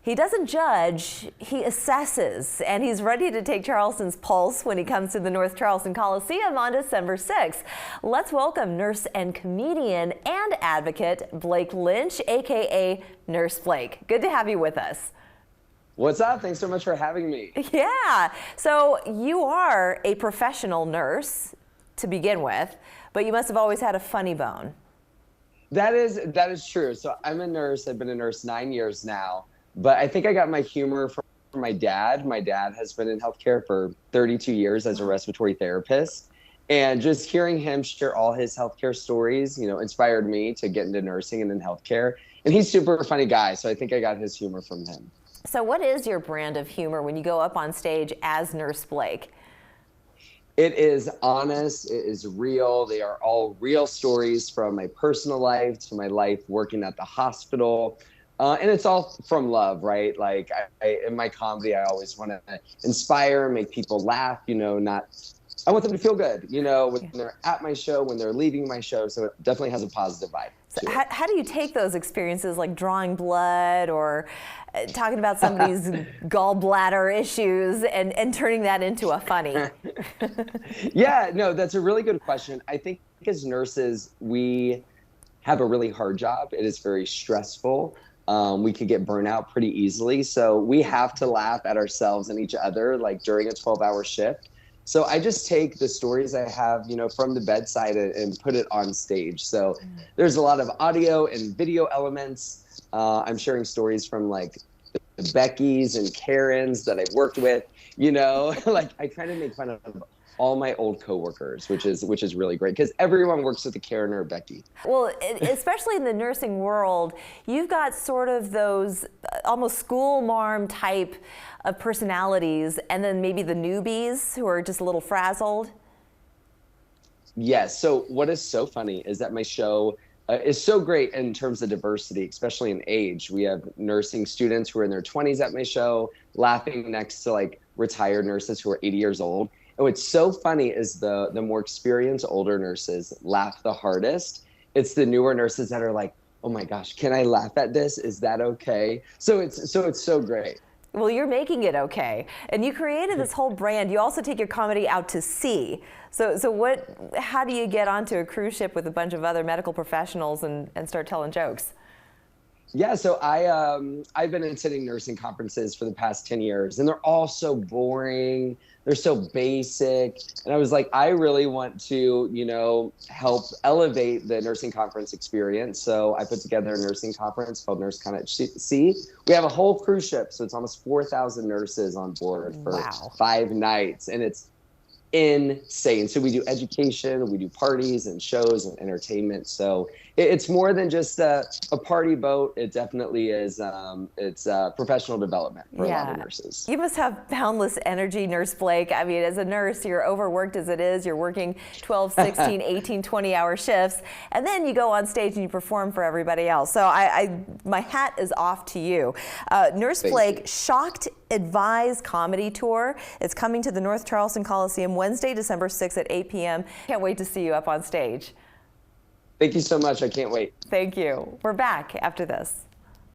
He doesn't judge, he assesses, and he's ready to take Charleston's pulse when he comes to the North Charleston Coliseum on December 6th. Let's welcome nurse and comedian and advocate Blake Lynch, aka Nurse Blake. Good to have you with us. What's up? Thanks so much for having me. Yeah, so you are a professional nurse to begin with, but you must have always had a funny bone. That is true. So I'm a nurse. I've been a nurse 9 years now. But I think I got my humor from my dad. My dad has been in healthcare for 32 years as a respiratory therapist. And just hearing him share all his healthcare stories, inspired me to get into nursing and in healthcare. And he's super funny guy, so I think I got his humor from him. So what is your brand of humor when you go up on stage as Nurse Blake? It is honest, it is real. They are all real stories from my personal life to my life working at the hospital. And it's all from love, right? Like in my comedy, I always want to inspire, make people laugh, I want them to feel good, when they're at my show, when they're leaving my show. So it definitely has a positive vibe. So how do you take those experiences like drawing blood or talking about somebody's gallbladder issues and turning that into a funny? Yeah, no, that's a really good question. I think as nurses, we have a really hard job. It is very stressful. We could get burnout pretty easily. So we have to laugh at ourselves and each other, like during a 12-hour shift. So I just take the stories I have, from the bedside and put it on stage. So there's a lot of audio and video elements. I'm sharing stories from like the Beckys and Karens that I've worked with, like I kind of make fun of all my old coworkers, which is really great because everyone works with a Karen or a Becky. Well, especially in the nursing world, you've got sort of those almost school marm type of personalities, and then maybe the newbies who are just a little frazzled. Yes. So what is so funny is that my show is so great in terms of diversity, especially in age. We have nursing students who are in their 20s at my show, laughing next to like retired nurses who are 80 years old. And what's so funny is the more experienced older nurses laugh the hardest. It's the newer nurses that are like, oh my gosh, can I laugh at this? Is that okay? So it's so great. Well, you're making it okay. And you created this whole brand. You also take your comedy out to sea. So how do you get onto a cruise ship with a bunch of other medical professionals and start telling jokes? Yeah, so I've been attending nursing conferences for the past 10 years, and they're all so boring. They're so basic. And I was like, I really want to, help elevate the nursing conference experience. So I put together a nursing conference called NurseCon at Sea. We have a whole cruise ship, so it's almost 4,000 nurses on board for 5 nights, and it's insane. So we do education, we do parties and shows and entertainment. So it's more than just a party boat. It definitely is. It's professional development for a lot of nurses. You must have boundless energy, Nurse Blake. I mean, as a nurse, you're overworked as it is. You're working 12, 16, 18, 20-hour shifts. And then you go on stage and you perform for everybody else. So my hat is off to you. Nurse Blake, Shocked Advise Comedy Tour. It's coming to the North Charleston Coliseum Wednesday, December 6th at 8 p.m. Can't wait to see you up on stage. Thank you so much. I can't wait. Thank you. We're back after this.